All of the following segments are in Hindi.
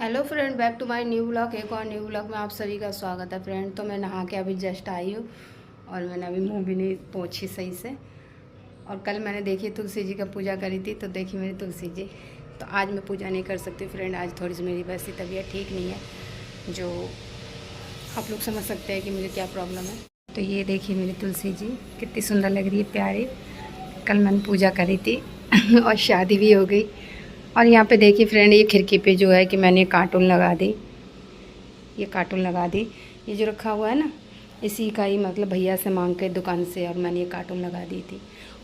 Hello friend, back to my new blog. एक और न्यू ब्लॉग में आप सभी का स्वागत है फ्रेंड। तो मैं नहा के अभी जस्ट आई हूँ और मैंने अभी मुंह भी नहीं पोंछी सही से। और कल मैंने देखी तुलसी जी का पूजा करी थी, तो देखी मेरी तुलसी जी। तो आज मैं पूजा नहीं कर सकती फ्रेंड। आज थोड़ी सी मेरी वैसी तबीयत ठीक नहीं है, जो आप लोग समझ सकते हैं कि मुझे क्या प्रॉब्लम है। तो ये देखिए मेरी तुलसी जी कितनी सुंदर लग रही है, प्यारी। कल मैंने पूजा करी थी और शादी भी हो गई। और यहाँ पे देखिए फ्रेंड, ये खिड़की पे जो है कि मैंने कार्टून लगा दी, ये कार्टून लगा दी। ये जो रखा हुआ है ना, इसी का ही मतलब भैया से मांग के दुकान से, और मैंने ये कार्टून लगा दी थी।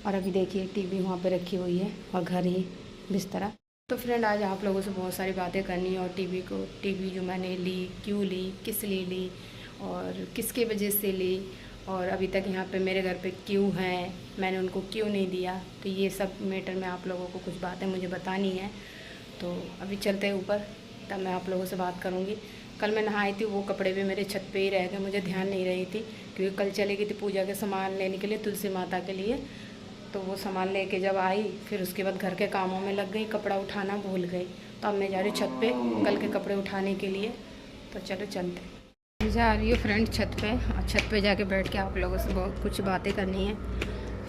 और अभी देखिए टीवी वहाँ पे रखी हुई है और घर ही बिस्तरा। तो फ्रेंड, आज आप लोगों से बहुत सारी बातें करनी है। और टीवी जो मैंने ली, क्यों ली, किस लिए ली और किसके वजह से ली, और अभी तक यहाँ पे मेरे घर पे क्यों हैं, मैंने उनको क्यों नहीं दिया। तो ये सब मैटर में आप लोगों को कुछ बातें मुझे बतानी है। तो अभी चलते हैं ऊपर, तब मैं आप लोगों से बात करूँगी। कल मैं नहाई थी, वो कपड़े भी मेरे छत पे ही रह गए, मुझे ध्यान नहीं रही थी, क्योंकि कल चली गई थी पूजा के सामान लेने के लिए, तुलसी माता के लिए। तो वो सामान लेके जब आई, फिर उसके बाद घर के कामों में लग गई, कपड़ा उठाना भूल गई। तो अब मैं जा रही हूँ छत पे कल के कपड़े उठाने के लिए। तो चलो चलते। जा रही हूँ फ्रेंड छत पे, और छत पे जाके बैठ के आप लोगों से बहुत कुछ बातें करनी है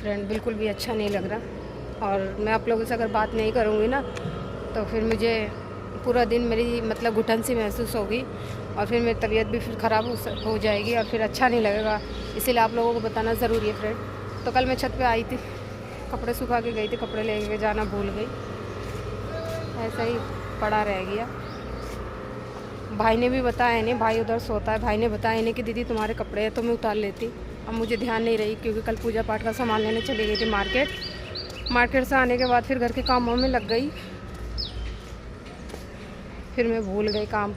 फ्रेंड। बिल्कुल भी अच्छा नहीं लग रहा, और मैं आप लोगों से अगर बात नहीं करूँगी ना, तो फिर मुझे पूरा दिन मेरी मतलब घुटन सी महसूस होगी, और फिर मेरी तबीयत भी फिर ख़राब हो जाएगी, और फिर अच्छा नहीं लगेगा। इसीलिए आप लोगों को बताना ज़रूरी है फ्रेंड। तो कल मैं छत पे आई थी, कपड़े सुखा के गई थी, कपड़े लेके जाना भूल गई, ऐसा ही पड़ा रह गया। भाई ने भी बताया नहीं, भाई उधर सोता है, भाई ने बताया नहीं कि दीदी तुम्हारे कपड़े हैं, तो मैं उतार लेती। अब मुझे ध्यान नहीं रही, क्योंकि कल पूजा पाठ का सामान लेने चली गई थी मार्केट से आने के बाद फिर घर के कामों में लग गई। फिर मैं भूल गई काम,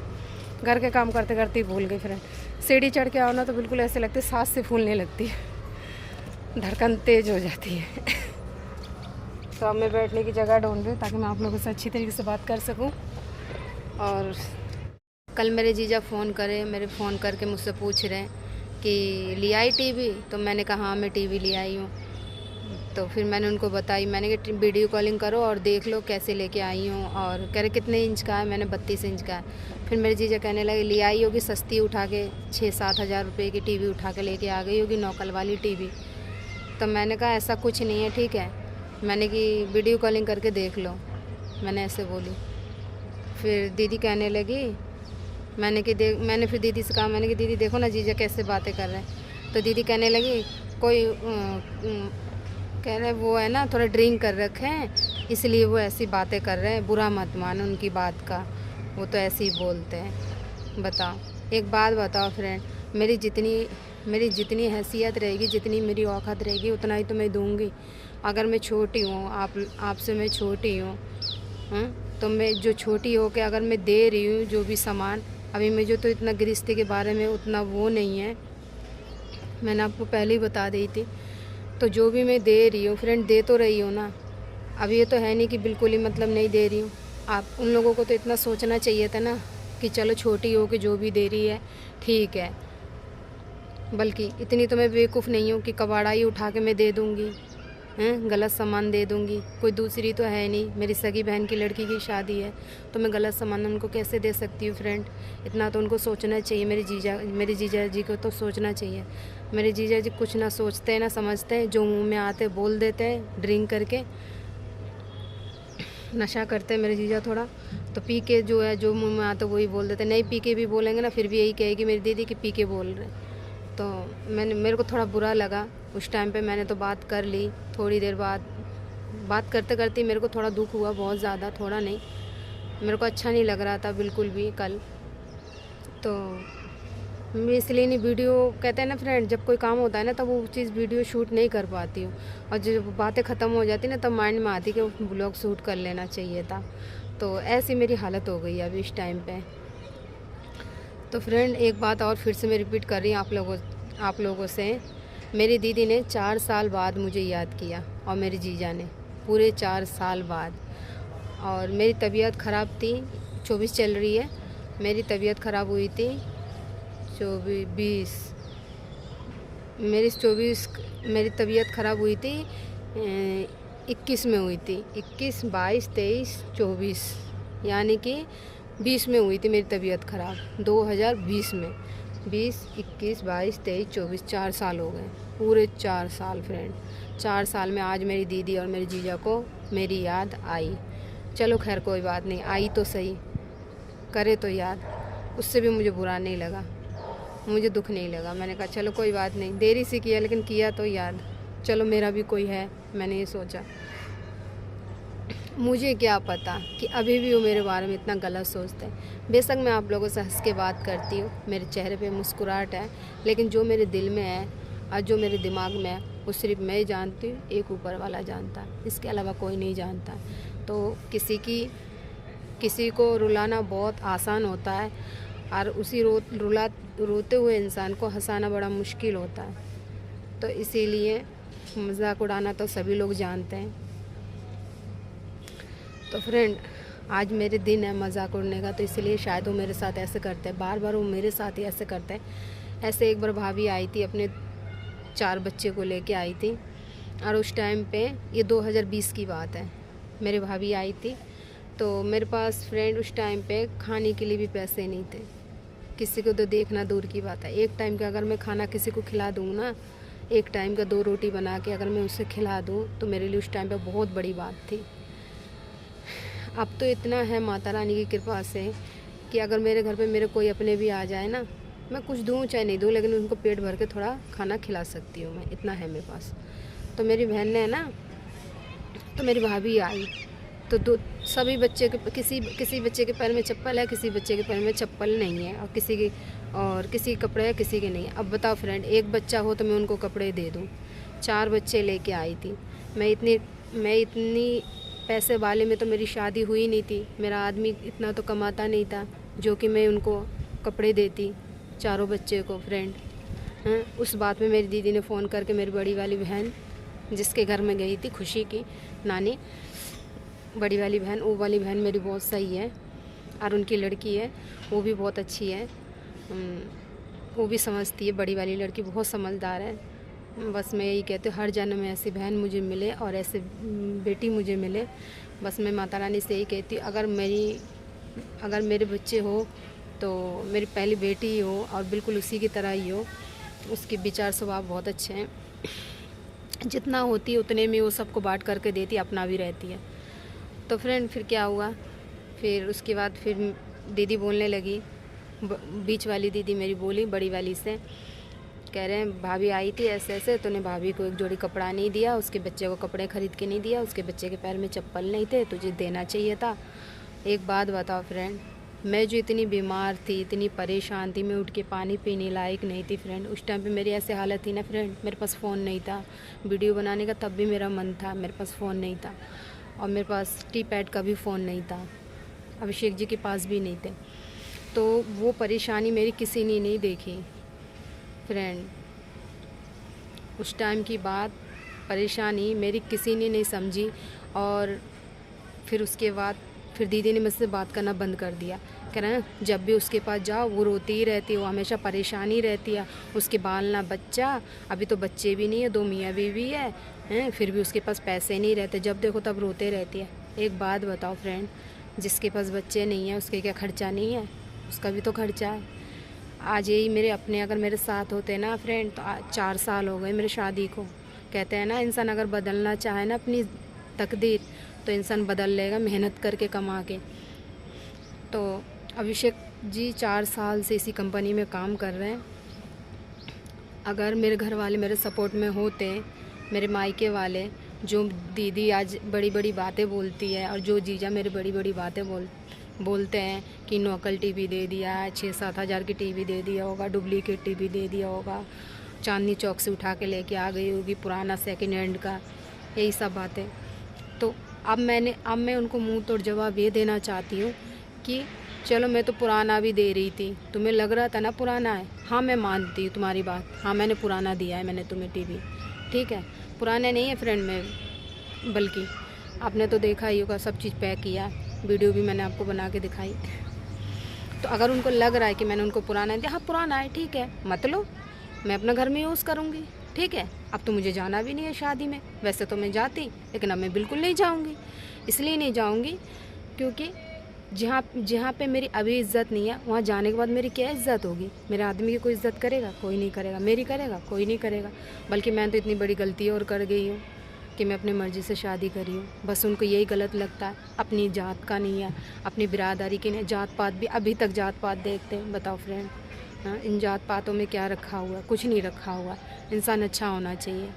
घर के काम करते करते ही भूल गई फ्रेंड। सीढ़ी चढ़ के आओ ना, तो बिल्कुल ऐसे लगती है सांस से फूलने लगती है, धड़कन तेज हो जाती है। तो अब मैं बैठने की जगह ढूंढ रही हूँ, ताकि मैं आप लोगों से अच्छी तरीके से बात कर सकूँ। और कल मेरे जीजा फ़ोन करे, मेरे फ़ोन करके मुझसे पूछ रहे हैं कि ले आई टीवी। तो मैंने कहा हाँ मैं टीवी ले आई हूँ। तो फिर मैंने उनको बताई, मैंने कि वीडियो कॉलिंग करो और देख लो कैसे लेके आई हूँ। और कह रहे कितने इंच का है, मैंने 32 इंच का है। फिर मेरे जीजा कहने लगे ले आई होगी सस्ती उठा के, 6-7 हज़ार रुपये की टीवी उठा के लेके आ गई होगी, नौकल वाली टीवी। तो मैंने कहा ऐसा कुछ नहीं है, ठीक है, मैंने कि वीडियो कॉलिंग करके देख लो, मैंने ऐसे बोली। फिर दीदी कहने लगी, मैंने फिर दीदी से कहा, मैंने कि दीदी देखो ना जीजा कैसे बातें कर रहे हैं। तो दीदी कहने लगी कोई कह रहे वो है ना थोड़ा ड्रिंक कर रखे हैं, इसलिए वो ऐसी बातें कर रहे हैं, बुरा मत मानो उनकी बात का, वो तो ऐसे ही बोलते हैं। बताओ, एक बात बताओ फ्रेंड, मेरी जितनी हैसियत रहेगी, जितनी मेरी औकात रहेगी, उतना ही तो मैं दूँगी। अगर मैं छोटी हूँ, आपसे मैं छोटी हूँ, तो मैं जो छोटी हो के अगर मैं दे रही हूँ जो भी सामान, अभी मुझे तो इतना गृहस्थी के बारे में उतना वो नहीं है, मैंने आपको पहले ही बता दी थी। तो जो भी मैं दे रही हूँ फ्रेंड, दे तो रही हूँ ना। अब ये तो है नहीं कि बिल्कुल ही मतलब नहीं दे रही हूँ। आप उन लोगों को तो इतना सोचना चाहिए था ना, कि चलो छोटी हो के जो भी दे रही है ठीक है। बल्कि इतनी तो मैं बेवकूफ़ नहीं हूँ कि कबाड़ा ही उठा के मैं दे दूँगी, गलत सामान दे दूँगी। कोई दूसरी तो है नहीं, मेरी सगी बहन की लड़की की शादी है, तो मैं गलत सामान उनको कैसे दे सकती हूँ फ्रेंड। इतना तो उनको सोचना चाहिए, मेरे जीजा जी को तो सोचना चाहिए। मेरे जीजा जी कुछ ना सोचते हैं ना समझते हैं, जो मुंह में आते बोल देते हैं। ड्रिंक करके नशा करते हैं मेरे जीजा थोड़ा, तो पी के जो है जो मुंह में आता वही बोल देते हैं। नहीं पी के भी बोलेंगे ना, फिर भी यही कहेगी मेरी दीदी कि पी के बोल रहे। तो मेरे को थोड़ा बुरा लगा उस टाइम पे, मैंने तो बात कर ली। थोड़ी देर बाद बात करते करते मेरे को थोड़ा दुख हुआ, बहुत ज़्यादा, थोड़ा नहीं, मेरे को अच्छा नहीं लग रहा था बिल्कुल भी कल। तो मैं इसलिए नहीं वीडियो, कहते हैं ना फ्रेंड, जब कोई काम होता है ना तब वो चीज़ वीडियो शूट नहीं कर पाती हूँ, और जब बातें ख़त्म हो जाती ना तब माइंड में आती कि वो ब्लॉग शूट कर लेना चाहिए था। तो ऐसी मेरी हालत हो गई अभी इस टाइम पे। तो फ्रेंड, एक बात और फिर से मैं रिपीट कर रही हूँ आप लोगों से। मेरी दीदी ने 4 साल बाद मुझे याद किया, और मेरे जीजा ने पूरे 4 साल बाद। और मेरी तबीयत ख़राब थी, 24 चल रही है, मेरी तबीयत ख़राब हुई थी 24 मेरी तबीयत ख़राब हुई थी 21 में हुई थी, 21, 22, 23, 24, यानी कि 20 में हुई थी मेरी तबीयत ख़राब, 2020 में। 20, 21, 22, 23, 24, 4 साल हो गए, पूरे 4 साल फ्रेंड। 4 साल में आज मेरी दीदी और मेरे जीजा को मेरी याद आई। चलो खैर कोई बात नहीं, आई तो सही, करे तो याद, उससे भी मुझे बुरा नहीं लगा, मुझे दुख नहीं लगा। मैंने कहा चलो कोई बात नहीं, देरी से किया लेकिन किया तो याद, चलो मेरा भी कोई है, मैंने ये सोचा। मुझे क्या पता कि अभी भी वो मेरे बारे में इतना गलत सोचते हैं। बेशक मैं आप लोगों से हंस के बात करती हूँ, मेरे चेहरे पे मुस्कुराहट है, लेकिन जो मेरे दिल में है और जो मेरे दिमाग में है वो सिर्फ मैं ही जानती हूँ, एक ऊपर वाला जानता है, इसके अलावा कोई नहीं जानता। तो किसी को रुलाना बहुत आसान होता है और उसी रोते हुए इंसान को हंसाना बड़ा मुश्किल होता है। तो इसीलिए मजाक उड़ाना तो सभी लोग जानते हैं। तो फ्रेंड आज मेरे दिन है मजाक उड़ने का, तो इसलिए शायद वो मेरे साथ ऐसे करते हैं, बार बार वो मेरे साथ ही ऐसे करते हैं। ऐसे एक बार भाभी आई थी, अपने 4 बच्चे को लेके आई थी, और उस टाइम पे ये 2020 की बात है, मेरे भाभी आई थी। तो मेरे पास फ्रेंड उस टाइम पे खाने के लिए भी पैसे नहीं थे, किसी को तो देखना दूर की बात है। एक टाइम का अगर मैं खाना किसी को खिला दूँ ना, एक टाइम का 2 रोटी बना के अगर मैं उसे खिला दूँ तो मेरे लिए उस टाइम पे बहुत बड़ी बात थी। अब तो इतना है माता रानी की कृपा से कि अगर मेरे घर पे मेरे कोई अपने भी आ जाए ना, मैं कुछ दूँ चाहे नहीं दूँ, लेकिन उनको पेट भर के थोड़ा खाना खिला सकती हूँ मैं, इतना है मेरे पास। तो मेरी बहन ने ना, तो मेरी भाभी आई तो सभी बच्चे के किसी बच्चे के पैर में चप्पल है, किसी बच्चे के पैर में चप्पल नहीं है, और किसी के कपड़े है, किसी के नहीं है। अब बताओ फ्रेंड, एक बच्चा हो तो मैं उनको कपड़े दे दूँ, 4 बच्चे लेके आई थी मैं। इतनी पैसे वाले में तो मेरी शादी हुई नहीं थी, मेरा आदमी इतना तो कमाता नहीं था जो कि मैं उनको कपड़े देती 4 बच्चे को फ्रेंड। उस बात में मेरी दीदी ने फ़ोन करके मेरी बड़ी वाली बहन, जिसके घर में गई थी खुशी की नानी, बड़ी वाली बहन, वो वाली बहन मेरी बहुत सही है, और उनकी लड़की है वो भी बहुत अच्छी है, वो भी समझती है। बड़ी वाली लड़की बहुत समझदार है। बस मैं यही कहती हूँ, हर जन्म में ऐसी बहन मुझे मिले और ऐसे बेटी मुझे मिले। बस मैं माता रानी से यही कहती हूँ, अगर मेरे बच्चे हो तो मेरी पहली बेटी ही हो, और बिल्कुल उसी की तरह ही हो। उसके विचार स्वभाव बहुत अच्छे हैं, जितना होती है उतने में वो सबको बांट करके देती, अपना भी रहती है। तो फ्रेंड फिर क्या हुआ, फिर उसके बाद फिर दीदी बोलने लगी, बीच वाली दीदी मेरी बोली बड़ी वाली से, कह रहे हैं भाभी आई थी ऐसे ऐसे, तूने भाभी को एक जोड़ी कपड़ा नहीं दिया, उसके बच्चे को कपड़े खरीद के नहीं दिया, उसके बच्चे के पैर में चप्पल नहीं थे, तुझे देना चाहिए था। एक बात बताओ फ्रेंड, मैं जो इतनी बीमार थी, इतनी परेशान थी, मैं उठ के पानी पीने लायक नहीं थी फ्रेंड। उस टाइम पे मेरी ऐसी हालत थी ना फ्रेंड, मेरे पास फ़ोन नहीं था वीडियो बनाने का, तब भी मेरा मन था, मेरे पास फ़ोन नहीं था, और मेरे पास टी-पैड का भी फ़ोन नहीं था, अभिषेक जी के पास भी नहीं थे। तो वो परेशानी मेरी किसी ने नहीं देखी फ्रेंड। उस टाइम की बात, परेशानी मेरी किसी ने नहीं समझी। और फिर उसके बाद फिर दीदी ने मुझसे बात करना बंद कर दिया। कह रहे हैं जब भी उसके पास जाओ वो रोती ही रहती है, वो हमेशा परेशानी रहती है, उसके बाल ना बच्चा, अभी तो बच्चे भी नहीं है, 2 मियाँ बीवी है, फिर भी उसके पास पैसे नहीं रहते, जब देखो तब रोते रहती है। एक बात बताओ फ्रेंड, जिसके पास बच्चे नहीं हैं उसके क्या खर्चा नहीं है, उसका भी तो खर्चा है। आज यही मेरे अपने अगर मेरे साथ होते ना फ्रेंड, तो 4 साल हो गए मेरे शादी को। कहते हैं ना, इंसान अगर बदलना चाहे ना अपनी तकदीर, तो इंसान बदल लेगा मेहनत करके कमा के। तो अभिषेक जी 4 साल से इसी कंपनी में काम कर रहे हैं। अगर मेरे घर वाले मेरे सपोर्ट में होते, मेरे मायके वाले, जो दीदी आज बड़ी बड़ी बातें बोलती है और जो जीजा मेरे बड़ी बड़ी बातें बोलते हैं कि नौकल टीवी दे दिया है, 6-7 हज़ार की टीवी दे दिया होगा, डुप्लीकेट टीवी दे दिया होगा, चांदनी चौक से उठा के लेके आ गई होगी पुराना सेकंड हैंड का, यही सब बातें। तो अब मैं उनको मुंह तोड़ जवाब ये देना चाहती हूँ कि चलो मैं तो पुराना भी दे रही थी, तुम्हें लग रहा था ना पुराना है, हाँ मैं मानती हूँ तुम्हारी बात, हाँ मैंने पुराना दिया है मैंने तुम्हें टीवी, ठीक है, पुराना नहीं है फ्रेंड में, बल्कि आपने तो देखा ही होगा, सब चीज़ पैक किया, वीडियो भी मैंने आपको बना के दिखाई। तो अगर उनको लग रहा है कि मैंने उनको पुराना दिया, हाँ पुराना है ठीक है, मत लो, मैं अपना घर में यूज़ करूँगी, ठीक है। अब तो मुझे जाना भी नहीं है शादी में, वैसे तो मैं जाती, लेकिन अब मैं बिल्कुल नहीं जाऊँगी। इसलिए नहीं जाऊँगी क्योंकि जहाँ जहाँ पे मेरी अभी इज़्ज़त नहीं है, वहाँ जाने के बाद मेरी क्या इज़्ज़त होगी? मेरे आदमी की कोई इज़्ज़त करेगा? कोई नहीं करेगा। मेरी करेगा? कोई नहीं करेगा। बल्कि मैं तो इतनी बड़ी गलती और कर गई हूँ कि मैं अपनी मर्ज़ी से शादी करी हूँ। बस उनको यही गलत लगता है, अपनी जात का नहीं है, अपनी बिरादरी की नहीं। जात पात भी अभी तक जात पात देखते हैं। बताओ फ्रेंड, हाँ, इन जात पातों में क्या रखा हुआ है? कुछ नहीं रखा हुआ। इंसान अच्छा होना चाहिए।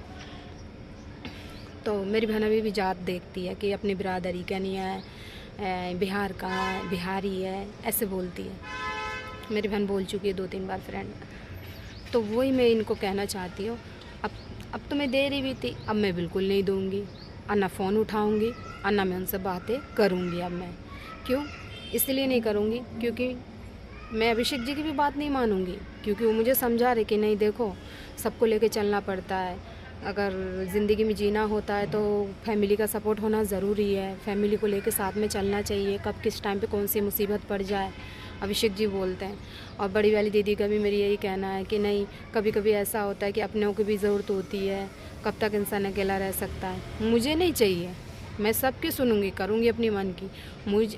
तो मेरी बहन अभी भी जात देखती है कि अपनी बिरादरी का नहीं है, बिहार का है, बिहारी है, ऐसे बोलती है। मेरी बहन बोल चुकी है 2-3 बार फ्रेंड। तो वही मैं इनको कहना चाहती हूँ, अब तो मैं दे रही भी थी, अब मैं बिल्कुल नहीं दूँगी। ना फ़ोन उठाऊँगी और ना मैं उनसे बातें करूँगी। अब मैं क्यों? इसलिए नहीं करूँगी क्योंकि मैं अभिषेक जी की भी बात नहीं मानूँगी, क्योंकि वो मुझे समझा रहे कि नहीं देखो, सबको लेके चलना पड़ता है। अगर ज़िंदगी में जीना होता है तो फैमिली का सपोर्ट होना ज़रूरी है। फैमिली को लेके साथ में चलना चाहिए, कब किस टाइम पे कौन सी मुसीबत पड़ जाए, अभिषेक जी बोलते हैं। और बड़ी वाली दीदी का भी मेरी यही कहना है कि नहीं, कभी कभी ऐसा होता है कि अपनों की भी ज़रूरत होती है। कब तक इंसान अकेला रह सकता है? मुझे नहीं चाहिए, मैं सबकी सुनूंगी, करूँगी अपनी मन की।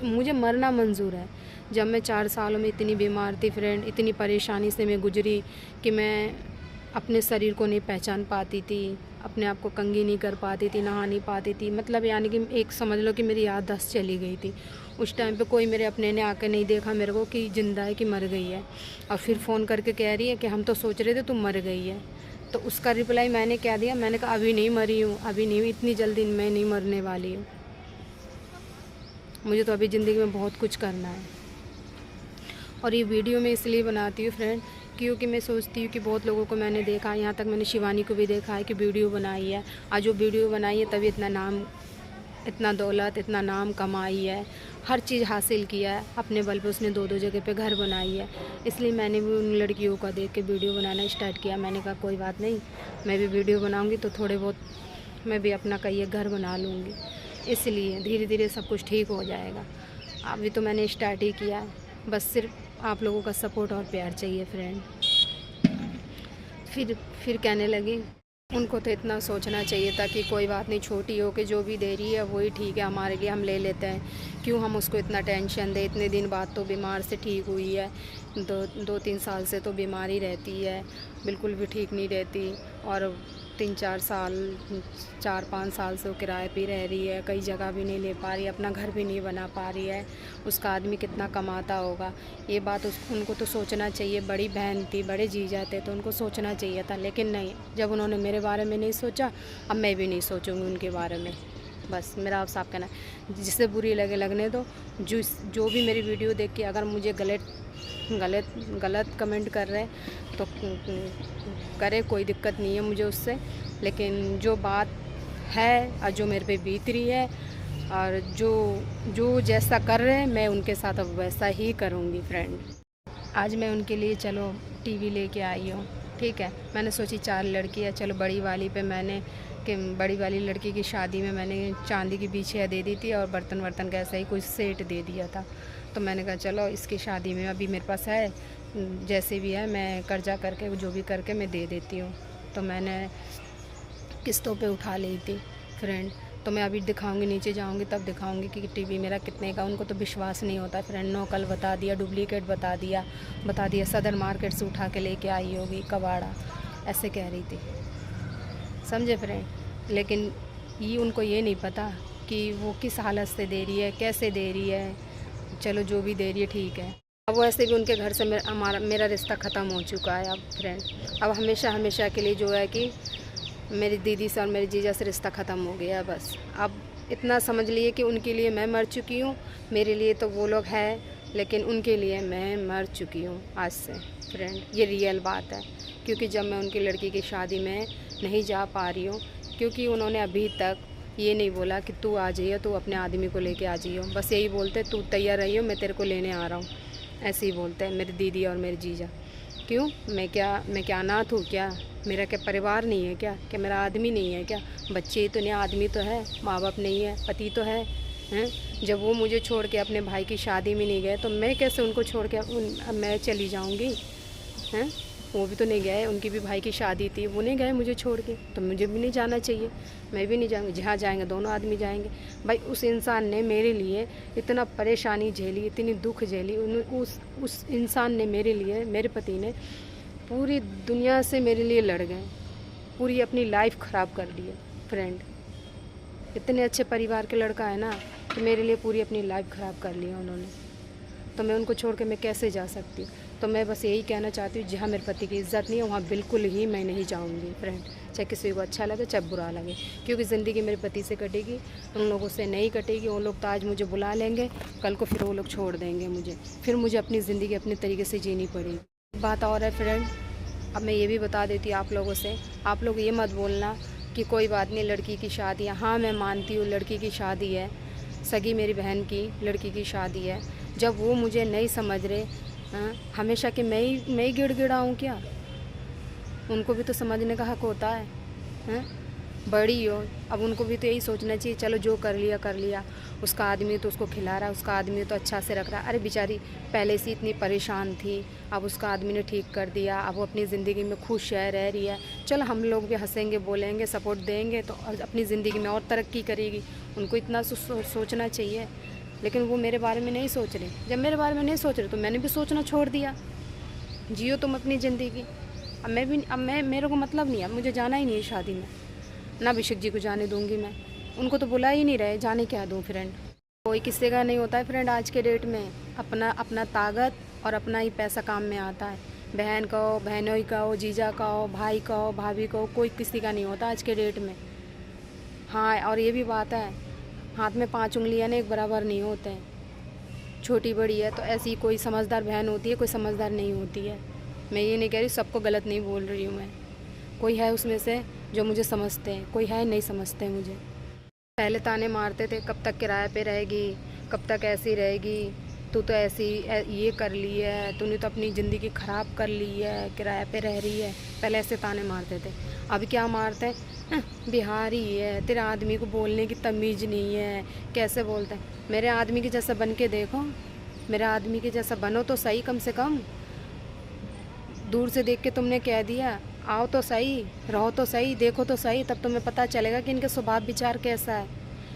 मुझे मरना मंजूर है। जब मैं 4 सालों में इतनी बीमार थी फ्रेंड, इतनी परेशानी से मैं गुजरी कि मैं अपने शरीर को नहीं पहचान पाती थी, अपने आप को कंघी नहीं कर पाती थी, नहा नहीं पाती थी। मतलब यानी कि एक समझ लो कि मेरी याददाश्त चली गई थी। उस टाइम पे कोई मेरे अपने ने आके नहीं देखा मेरे को कि ज़िंदा है कि मर गई है। और फिर फ़ोन करके कह रही है कि हम तो सोच रहे थे तुम मर गई है। तो उसका रिप्लाई मैंने क्या दिया? मैंने कहा अभी नहीं मरी हूँ, अभी नहीं, इतनी जल्दी मैं नहीं मरने वाली हूँ। मुझे तो अभी ज़िंदगी में बहुत कुछ करना है। और ये वीडियो मैं इसलिए बनाती हूँ फ्रेंड, क्योंकि मैं सोचती हूँ कि बहुत लोगों को मैंने देखा, यहाँ तक मैंने शिवानी को भी देखा है कि वीडियो बनाई है। आज वो वीडियो बनाई है तभी इतना नाम, इतना दौलत, इतना नाम कमाई है, हर चीज़ हासिल किया है। अपने बल पे उसने 2-2 जगह पे घर बनाई है। इसलिए मैंने भी उन लड़कियों का देख के वीडियो बनाना स्टार्ट किया। मैंने कहा कोई बात नहीं, मैं भी वीडियो बनाऊँगी तो थोड़े बहुत मैं भी अपना कहीं एक घर बना लूँगी। इसलिए धीरे धीरे सब कुछ ठीक हो जाएगा। अभी तो मैंने स्टार्ट ही किया है, बस सिर्फ आप लोगों का सपोर्ट और प्यार चाहिए फ्रेंड। फिर कहने लगी उनको तो इतना सोचना चाहिए था कि कोई बात नहीं, छोटी हो के जो भी दे रही है वही ठीक है हमारे लिए, हम ले लेते हैं। क्यों हम उसको इतना टेंशन दें? इतने दिन बाद तो बीमार से ठीक हुई है, 2-3 साल से तो बीमारी रहती है, बिल्कुल भी ठीक नहीं रहती। और 4-5 साल से वो किराए पे रह रही है, कई जगह भी नहीं ले पा रही, अपना घर भी नहीं बना पा रही है। उसका आदमी कितना कमाता होगा, ये बात उनको तो सोचना चाहिए। बड़ी बहन थी, बड़े जीजा थे, तो उनको सोचना चाहिए था, लेकिन नहीं। जब उन्होंने मेरे बारे में नहीं सोचा, अब मैं भी नहीं सोचूंगी उनके बारे में। बस मेरा आप साफ कहना है, जिससे बुरी लगे लगने दो। जो भी मेरी वीडियो देख के अगर मुझे गलत कमेंट कर रहे हैं तो करे, कोई दिक्कत नहीं है मुझे उससे। लेकिन जो बात है और जो मेरे पे बीत रही है और जो जैसा कर रहे हैं मैं उनके साथ अब वैसा ही करूँगी फ्रेंड। आज मैं उनके लिए चलो टीवी लेके आई हूँ, ठीक है। मैंने सोची 4 लड़की है, चलो बड़ी वाली पे मैंने कि बड़ी वाली लड़की की शादी में मैंने चांदी की बिछिया दे दी थी और बर्तन वर्तन का ऐसा ही कुछ सेट दे दिया था। तो मैंने कहा चलो इसकी शादी में अभी मेरे पास है, जैसे भी है मैं कर्जा करके जो भी करके मैं दे देती हूँ। तो मैंने किस्तों पे उठा ली थी फ्रेंड। तो मैं अभी दिखाऊंगी, नीचे जाऊंगी तब दिखाऊंगी कि टीवी मेरा कितने का। उनको तो विश्वास नहीं होता फ्रेंड। नकल बता दिया, डुप्लीकेट बता दिया सदर मार्केट से उठा के लेके आई होगी कबाड़ा, ऐसे कह रही थी, समझे फ्रेंड। लेकिन ये उनको ये नहीं पता कि वो किस हालत से दे रही है, कैसे दे रही है। चलो जो भी दे रही है ठीक है। अब वैसे भी उनके घर से मेरा रिश्ता ख़त्म हो चुका है अब फ्रेंड। अब हमेशा के लिए जो है कि मेरी दीदी से और मेरे जीजा से रिश्ता ख़त्म हो गया बस। अब इतना समझ लिए कि उनके लिए मैं मर चुकी हूँ, मेरे लिए तो वो लोग हैं, लेकिन उनके लिए मैं मर चुकी हूँ आज से फ्रेंड। ये रियल बात है, क्योंकि जब मैं उनकी लड़की की शादी में नहीं जा पा रही हूँ, क्योंकि उन्होंने अभी तक ये नहीं बोला कि तू आ जाइए, तू अपने आदमी को लेके आ जाइए। बस यही बोलते तू तैयार रहियो, मैं तेरे को लेने आ रहा हूँ, ऐसे ही बोलते हैं मेरी दीदी और मेरे जीजा। क्यों? मैं क्या अनाथ हूँ क्या? मेरा क्या परिवार नहीं है क्या मेरा आदमी नहीं है क्या? बच्चे तो नहीं, आदमी तो है, माँ बाप नहीं है, पति तो है, हैं? जब वो मुझे छोड़ के अपने भाई की शादी में नहीं गए तो मैं कैसे उनको छोड़ के मैं चली जाऊँगी, हैं? वो भी तो नहीं गए, उनकी भी भाई की शादी थी, वो नहीं गए मुझे छोड़ के, तो मुझे भी नहीं जाना चाहिए, मैं भी नहीं जाऊँगी। जहाँ जाएंगे दोनों आदमी जाएंगे। भाई उस इंसान ने मेरे लिए इतना परेशानी झेली, इतनी दुख झेली, उस इंसान ने मेरे लिए, मेरे पति ने पूरी दुनिया से मेरे लिए लड़ गए, पूरी अपनी लाइफ ख़राब कर ली है फ्रेंड। इतने अच्छे परिवार के लड़का है ना, तो मेरे लिए पूरी अपनी लाइफ ख़राब कर ली है उन्होंने, तो मैं उनको छोड़ के मैं कैसे जा सकती हूँ। तो मैं बस यही कहना चाहती हूँ, जहाँ मेरे पति की इज़्ज़त नहीं है वहाँ बिल्कुल ही मैं नहीं जाऊँगी फ्रेंड, चाहे किसी को अच्छा लगे चाहे बुरा लगे, क्योंकि ज़िंदगी मेरे पति से कटेगी, उन लोगों से नहीं कटेगी। वो लोग तो आज मुझे बुला लेंगे, कल को फिर वो लोग छोड़ देंगे मुझे, फिर मुझे अपनी ज़िंदगी अपने तरीके से जीनी पड़ेगी। बात और है फ्रेंड, अब मैं ये भी बता देती हूँ आप लोगों से, आप लोग ये मत बोलना कि कोई बात नहीं लड़की की शादी है। हाँ मैं मानती हूँ लड़की की शादी है, सगी मेरी बहन की लड़की की शादी है। जब वो मुझे नहीं समझ रहे, हमेशा कि मैं ही गिड़गिड़ाऊँ क्या? उनको भी तो समझने का हक होता है? बड़ी हो, अब उनको भी तो यही सोचना चाहिए, चलो जो कर लिया, उसका आदमी तो उसको खिला रहा है, उसका आदमी तो अच्छा से रख रहा है। अरे बेचारी पहले से इतनी परेशान थी, अब उसका आदमी ने ठीक कर दिया, अब वो अपनी ज़िंदगी में खुश रह रही है। चलो हम लोग भी हंसेंगे, बोलेंगे, सपोर्ट देंगे तो अपनी ज़िंदगी में और तरक्की करेगी। उनको इतना सोचना चाहिए, लेकिन वो मेरे बारे में नहीं सोच रहे। जब मेरे बारे में नहीं सोच रहे तो मैंने भी सोचना छोड़ दिया। जियो तुम अपनी ज़िंदगी, अब मेरे को मतलब नहीं है, अब मुझे जाना ही नहीं है शादी में, ना अभिषेक जी को जाने दूंगी मैं, उनको तो बुला ही नहीं रहे, जाने क्या दूँ फ्रेंड। कोई किसी का नहीं होता है फ्रेंड आज के डेट में, अपना ताकत और अपना ही पैसा काम में आता है। बहन का हो, बहनोई का हो, जीजा का हो, भाई का हो, भाभी का हो, कोई किसी का नहीं होता आज के डेट में। हाँ और ये भी बात है, हाथ में 5 उंगलियां ना एक बराबर नहीं होते हैं, छोटी बड़ी है तो ऐसी कोई समझदार बहन होती है, कोई समझदार नहीं होती है। मैं ये नहीं कह रही, सबको गलत नहीं बोल रही हूँ मैं, कोई है उसमें से जो मुझे समझते हैं, कोई है नहीं समझते हैं मुझे। पहले ताने मारते थे, कब तक किराए पे रहेगी, कब तक ऐसी रहेगी, तू तो ऐसी ये कर ली है, तूने तो अपनी ज़िंदगी ख़राब कर ली है, किराए पे रह रही है। पहले ऐसे ताने मारते थे, अभी क्या मारते हैं, बिहारी है, तेरे आदमी को बोलने की तमीज़ नहीं है, कैसे बोलते हैं। मेरे आदमी के जैसा बन के देखो, मेरे आदमी के जैसा बनो तो सही, कम से कम दूर से देख के तुमने कह दिया, आओ तो सही, रहो तो सही, देखो तो सही, तब तुम्हें पता चलेगा कि इनके स्वभाव विचार कैसा है।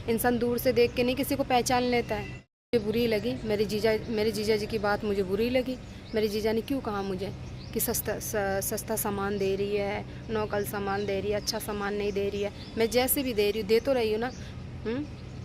इंसान दूर से देख के नहीं किसी को पहचान लेता है। मुझे बुरी लगी मेरे जीजा जी की बात, मुझे बुरी लगी। मेरे जीजा ने क्यों कहा मुझे कि सस्ता सामान दे रही है, नौकल सामान दे रही है, अच्छा सामान नहीं दे रही है। मैं जैसे भी दे रही हूँ, दे तो रही हूँ ना,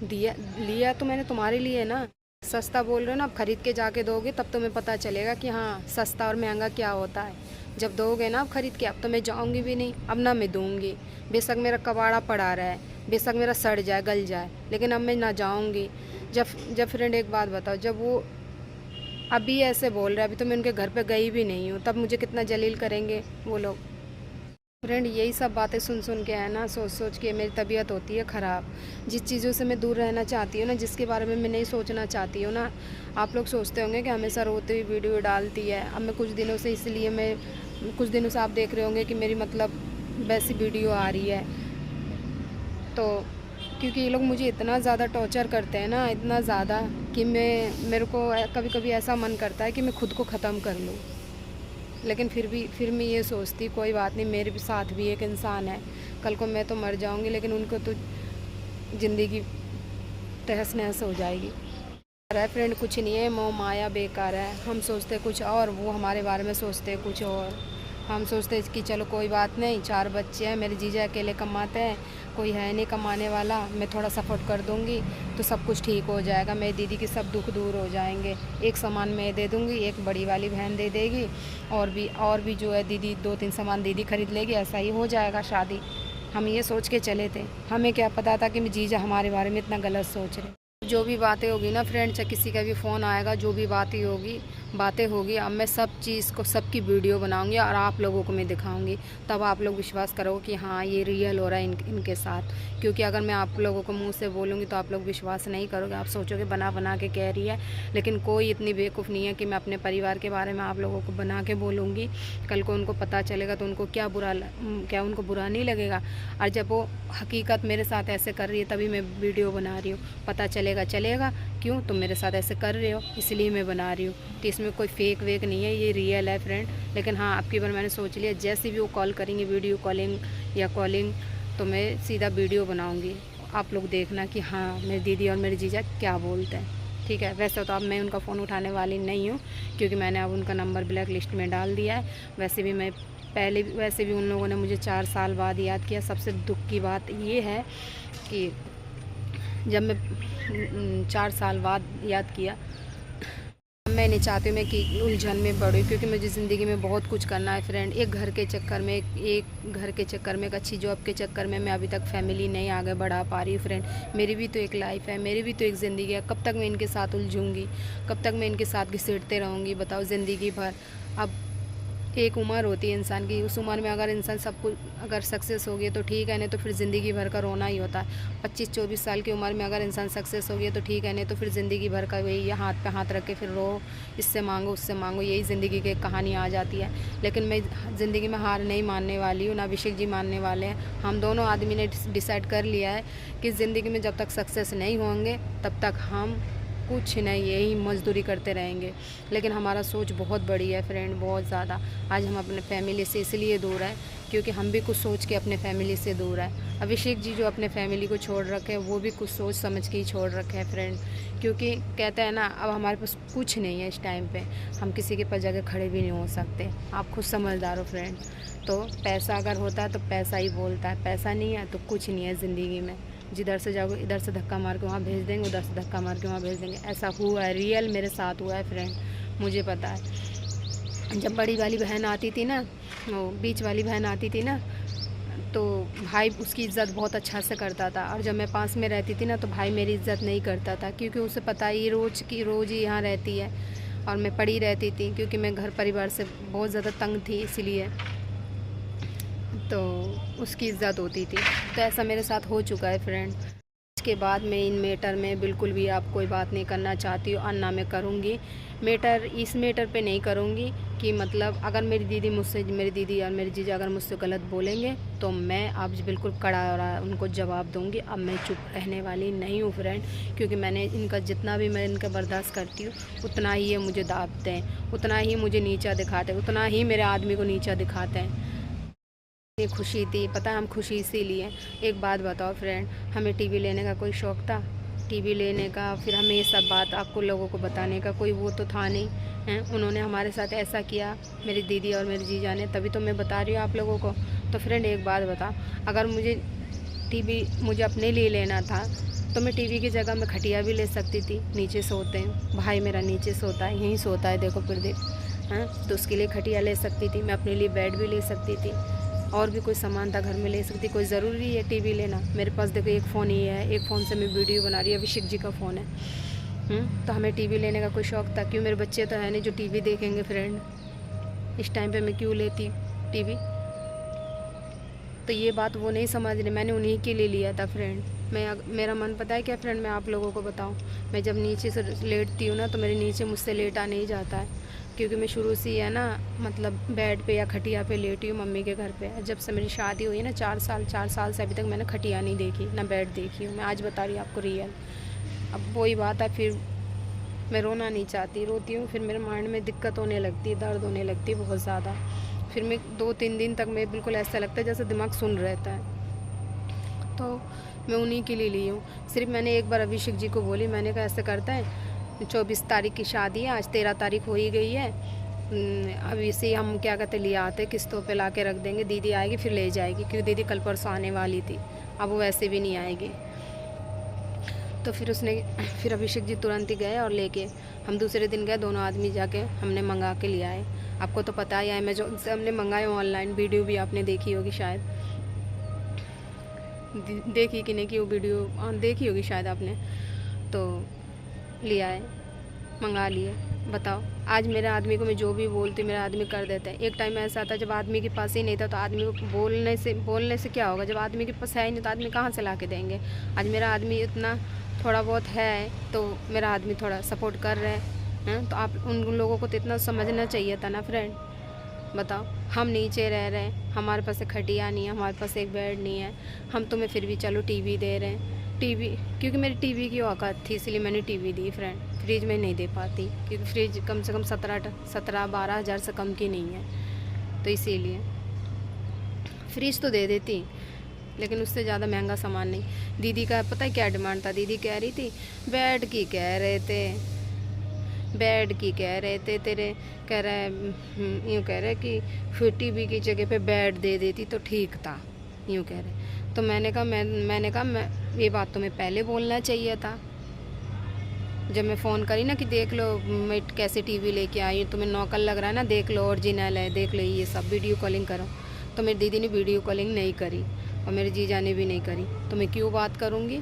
लिया तो मैंने तुम्हारे लिए ना। सस्ता बोल रहे हो ना, अब ख़रीद के जाके दोगे तब तुम्हें पता चलेगा कि हाँ सस्ता और महंगा क्या होता है। जब दोगे ना अब ख़रीद के, अब तो मैं जाऊँगी भी नहीं, अब ना मैं दूँगी। बेशक मेरा कबाड़ा पड़ा रहा है, बेशक मेरा सड़ जाए, गल जाए, लेकिन अब मैं ना जाऊँगी। जब फ्रेंड एक बात बताओ, जब वो अभी ऐसे बोल रहे हैं, अभी तो मैं उनके घर पे गई भी नहीं हूँ, तब मुझे कितना जलील करेंगे वो लोग। फ्रेंड यही सब बातें सुन के है ना, सोच के मेरी तबीयत होती है ख़राब। जिस चीज़ों से मैं दूर रहना चाहती हूँ ना, जिसके बारे में मैं नहीं सोचना चाहती हूँ ना, आप लोग सोचते होंगे कि हमेशा रोते हुए वीडियो डालती है। अब मैं कुछ दिनों से, इसलिए मैं कुछ दिनों से आप देख रहे होंगे कि मेरी मतलब वैसी वीडियो आ रही है, तो क्योंकि ये लोग मुझे इतना ज़्यादा टॉर्चर करते हैं ना, इतना ज़्यादा कि मेरे को कभी कभी ऐसा मन करता है कि मैं खुद को ख़त्म कर लूँ। लेकिन फिर मैं ये सोचती, कोई बात नहीं, मेरे भी साथ भी एक इंसान है, कल को मैं तो मर जाऊंगी, लेकिन उनको तो ज़िंदगी तहस नहस हो जाएगी। अरे फ्रेंड कुछ नहीं है, मोह माया बेकार है। हम सोचते कुछ और, वो हमारे बारे में सोचते कुछ और। हम सोचते कि चलो कोई बात नहीं, 4 बच्चे हैं, मेरे जीजा अकेले कमाते हैं, कोई है नहीं कमाने वाला, मैं थोड़ा सपोर्ट कर दूंगी तो सब कुछ ठीक हो जाएगा, मेरी दीदी के सब दुख दूर हो जाएंगे। एक सामान मैं दे दूंगी, एक बड़ी वाली बहन दे देगी, और भी जो है दीदी 2-3 सामान दीदी खरीद लेगी, ऐसा ही हो जाएगा शादी। हम ये सोच के चले थे, हमें क्या पता था कि जीजा हमारे बारे में इतना गलत सोच रहे। जो भी बातें होगी ना फ्रेंड, चाहे किसी का भी फ़ोन आएगा, जो भी बातें होगी, अब मैं सब चीज़ को, सबकी वीडियो बनाऊंगी और आप लोगों को मैं दिखाऊंगी, तब आप लोग विश्वास करोगे कि हाँ ये रियल हो रहा है इनके साथ। क्योंकि अगर मैं आप लोगों को मुंह से बोलूँगी तो आप लोग विश्वास नहीं करोगे, आप सोचोगे बना के कह रही है। लेकिन कोई इतनी बेवकूफ़ नहीं है कि मैं अपने परिवार के बारे में आप लोगों को बना के बोलूँगी। कल को उनको पता चलेगा तो उनको क्या उनको बुरा नहीं लगेगा? और जब वो हकीकत मेरे साथ ऐसे कर रही है तभी मैं वीडियो बना रही हूँ, पता चलेगा क्यों तुम मेरे साथ ऐसे कर रहे हो, इसलिए मैं बना रही हूँ। तो इसमें कोई फेक वेक नहीं है, ये रियल है फ्रेंड। लेकिन हाँ, आपकी बार मैंने सोच लिया जैसे भी वो कॉल करेंगे, वीडियो कॉलिंग या कॉलिंग, तो मैं सीधा वीडियो बनाऊँगी। आप लोग देखना कि हाँ मेरी दीदी और मेरे जीजा क्या बोलते हैं, ठीक है। वैसे तो अब मैं उनका फ़ोन उठाने वाली नहीं हूँ, क्योंकि मैंने अब उनका नंबर ब्लैक लिस्ट में डाल दिया है। वैसे भी उन लोगों ने मुझे 4 साल बाद याद किया। सबसे दुख की बात ये है कि जब मैं 4 साल बाद याद किया, मैं नहीं चाहती मैं कि उलझन में पड़ूँ, क्योंकि मुझे ज़िंदगी में बहुत कुछ करना है फ्रेंड। एक घर के चक्कर में, एक अच्छी जॉब के चक्कर में मैं अभी तक फैमिली नहीं आगे बढ़ा पा रही हूँ फ्रेंड। मेरी भी तो एक लाइफ है, मेरी भी तो एक ज़िंदगी है। कब तक मैं इनके साथ उलझूँगी, कब तक मैं इनके साथ घिसटते रहूँगी, बताओ ज़िंदगी भर। अब एक उम्र होती है इंसान की, उस उम्र में अगर इंसान सब कुछ अगर सक्सेस हो गया तो ठीक है, नहीं तो फिर ज़िंदगी भर का रोना ही होता है। 25-24 साल की उम्र में अगर इंसान सक्सेस हो गया तो ठीक है, नहीं तो फिर ज़िंदगी भर का वही, हाथ पे हाथ रख के फिर रो, इससे मांगो उससे मांगो, यही ज़िंदगी की कहानी आ जाती है। लेकिन मैं ज़िंदगी में हार नहीं मानने वाली हूँ, ना अभिषेक जी मानने वाले हैं। हम दोनों आदमी ने डिसाइड कर लिया है कि ज़िंदगी में जब तक सक्सेस नहीं होंगे तब तक हम कुछ नहीं, यही मज़दूरी करते रहेंगे। लेकिन हमारा सोच बहुत बड़ी है फ्रेंड, बहुत ज़्यादा। आज हम अपने फैमिली से इसलिए दूर हैं क्योंकि हम भी कुछ सोच के अपने फैमिली से दूर हैं। अभिषेक जी जो अपने फैमिली को छोड़ रखे हैं, वो भी कुछ सोच समझ के ही छोड़ रखे हैं फ्रेंड। क्योंकि कहते हैं ना, अब हमारे पास कुछ नहीं है इस टाइम पे, हम किसी के पास जाके खड़े भी नहीं हो सकते। आप खुद समझदार हो फ्रेंड। तो पैसा अगर होता है तो पैसा ही बोलता है, पैसा नहीं है तो कुछ नहीं है ज़िंदगी में। जिधर से जाओगे इधर से धक्का मार के वहाँ भेज देंगे, उधर से धक्का मार के वहाँ भेज देंगे। ऐसा हुआ है, रियल मेरे साथ हुआ है फ्रेंड, मुझे पता है। जब बड़ी वाली बहन आती थी ना, वो बीच वाली बहन आती थी ना, तो भाई उसकी इज़्ज़त बहुत अच्छा से करता था। और जब मैं पास में रहती थी ना, तो भाई मेरी इज़्ज़त नहीं करता था, क्योंकि उसे पता ही रोज़ ही यहाँ रहती है और मैं पड़ी रहती थी, क्योंकि मैं घर परिवार से बहुत ज़्यादा तंग थी, इसलिए तो उसकी इज़्ज़त होती थी। तो ऐसा मेरे साथ हो चुका है फ्रेंड। इसके बाद मैं इन मैटर में बिल्कुल भी आप कोई बात नहीं करना चाहती हूँ, और ना मैं करूँगी। इस मैटर पे नहीं करूँगी कि मतलब अगर मेरी दीदी और मेरी जीजा अगर मुझसे गलत बोलेंगे तो मैं अब बिल्कुल कड़ा और उनको जवाब दूँगी। अब मैं चुप रहने वाली नहीं हूँ फ्रेंड, क्योंकि मैंने इनका जितना भी मैं इनका बर्दाश्त करती हूँ, उतना ही ये मुझे दाबते हैं, उतना ही मुझे नीचा दिखाते हैं, उतना ही मेरे आदमी को नीचा दिखाते हैं। ये खुशी थी, पता है हम खुशी इसीलिए। एक बात बताओ फ्रेंड, हमें टीवी लेने का कोई शौक़ था? टीवी लेने का, फिर हमें ये सब बात आपको लोगों को बताने का कोई वो तो था नहीं हैं। उन्होंने हमारे साथ ऐसा किया, मेरी दीदी और मेरी जीजा ने, तभी तो मैं बता रही हूँ आप लोगों को। तो फ्रेंड एक बात बता, अगर मुझे अपने लिए लेना था तो मैं टीवी की जगह मैं खटिया भी ले सकती थी। नीचे सोते हैं, भाई मेरा नीचे सोता है, यहीं सोता है, देखो प्रदीप, हाँ, तो उसके लिए खटिया ले सकती थी। मैं अपने लिए बेड भी ले सकती थी, और भी कोई सामान था घर में ले सकती। कोई ज़रूरी है टीवी लेना? मेरे पास देखो एक फ़ोन ही है, एक फ़ोन से मैं वीडियो बना रही हूँ, अभिषेक जी का फ़ोन है। तो हमें टीवी लेने का कोई शौक़ था? क्यों, मेरे बच्चे तो है नहीं जो टीवी देखेंगे फ्रेंड। इस टाइम पे मैं क्यों लेती टीवी? तो ये बात वो नहीं समझ रही, मैंने उन्हीं के लिए लिया था फ्रेंड। मेरा मन पता है क्या फ्रेंड, मैं आप लोगों को बताऊं, मैं जब नीचे से लेटती हूँ ना, तो मेरे नीचे मुझसे लेटा नहीं जाता है, क्योंकि मैं शुरू से है ना, मतलब बेड पे या खटिया पे लेटी हूँ मम्मी के घर पे। जब से मेरी शादी हुई है ना, 4 साल से अभी तक मैंने खटिया नहीं देखी, ना बेड देखी हूँ। मैं आज बता रही हूँ आपको रियल। अब वही बात है, फिर मैं रोना नहीं चाहती, रोती हूँ, फिर मेरे माइंड में दिक्कत होने लगती है, दर्द होने लगती है बहुत ज़्यादा। फिर मैं 2-3 दिन तक मैं बिल्कुल ऐसा लगता है जैसे दिमाग सुन रहता है। तो मैं उन्हीं के लिए ली हूँ। सिर्फ मैंने एक बार अभिषेक जी को बोली, मैंने कहा ऐसे करता है, 24 तारीख की शादी है, आज 13 तारीख हो ही गई है, अब इसे हम क्या कहते ले आते, किस्तों पे ला के रख देंगे, दीदी आएगी फिर ले जाएगी, क्योंकि दीदी कल परसों आने वाली थी, अब वो वैसे भी नहीं आएगी। तो फिर अभिषेक जी तुरंत ही गए और लेके, हम दूसरे दिन गए, दोनों आदमी जाके हमने मंगा के ले आए। आपको तो पता ही है, अमेज़ॉन से हमने मंगाए ऑनलाइन, वीडियो भी आपने देखी होगी शायद, देखी कि नहीं कि वो वीडियो देखी होगी शायद आपने। तो ले आए, मंगा लिए। बताओ, आज मेरे आदमी को मैं जो भी बोलती मेरा आदमी कर देता है। एक टाइम ऐसा था जब आदमी के पास ही नहीं था, तो आदमी को बोलने से क्या होगा, जब आदमी के पास है ही नहीं तो आदमी कहाँ से ला के देंगे। आज मेरा आदमी इतना थोड़ा बहुत है, तो मेरा आदमी थोड़ा सपोर्ट कर रहे हैं, तो आप उन लोगों को तो इतना समझना चाहिए था ना फ्रेंड। बताओ, हम नीचे रह रहे हैं, हमारे पास एक खटिया नहीं है, हमारे पास एक बेड नहीं है, हम तुम्हें फिर भी चलो टीवी दे रहे हैं, टीवी, क्योंकि मेरी टीवी की औकात थी इसलिए मैंने टीवी दी फ्रेंड। फ्रिज में नहीं दे पाती क्योंकि फ्रिज कम से कम 17-12 हज़ार से कम की नहीं है, तो इसीलिए फ्रिज तो दे देती लेकिन उससे ज़्यादा महंगा सामान नहीं। दीदी का पता है क्या डिमांड था, दीदी कह रही थी बेड की कह रहे थे तेरे, कह रहे यूँ कह रहे कि फिर टीवी की जगह पे बेड दे देती तो ठीक था, यूँ कह रहे। तो मैंने कहा ये बात तुम्हें पहले बोलना चाहिए था जब मैं फ़ोन करी ना कि देख लो मैं कैसे टीवी लेके आई हूँ, तुम्हें नौकर लग रहा है ना, देख लो ओरिजिनल है, देख लो ये सब, वीडियो कॉलिंग करो। तो मेरी दीदी ने वीडियो कॉलिंग नहीं करी और मेरे जीजा ने भी नहीं करी, तो मैं क्यों बात करूँगी?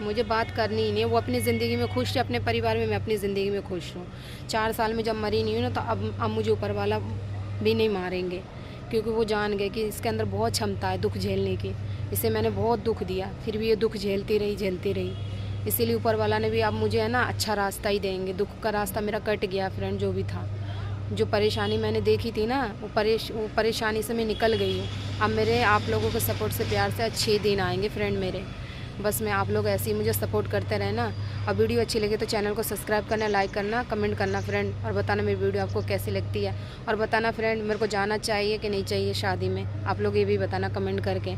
मुझे बात करनी ही नहीं है। वो अपनी ज़िंदगी में खुश है, अपने परिवार में, मैं अपनी ज़िंदगी में खुश हूँ। 4 साल में जब मरी नहीं हूँ ना, तो अब मुझे ऊपर वाला भी नहीं मारेंगे, क्योंकि वो जान गए कि इसके अंदर बहुत क्षमता है दुख झेलने की। इसे मैंने बहुत दुख दिया, फिर भी ये दुख झेलती रही। इसीलिए ऊपर वाला ने भी अब मुझे है ना अच्छा रास्ता ही देंगे। दुख का रास्ता मेरा कट गया फ्रेंड, जो भी था, जो परेशानी मैंने देखी थी ना, वो परेशानी से मैं निकल गई हूँ। अब मेरे आप लोगों के सपोर्ट से, प्यार से अच्छे दिन आएंगे फ्रेंड मेरे। बस मैं आप लोग ऐसे ही मुझे सपोर्ट करते रहना। और वीडियो अच्छी लगे तो चैनल को सब्सक्राइब करना, लाइक करना, कमेंट करना फ्रेंड, और बताना मेरी वीडियो आपको कैसी लगती है। और बताना फ्रेंड मेरे को जाना चाहिए कि नहीं चाहिए शादी में, आप लोग ये भी बताना कमेंट करके।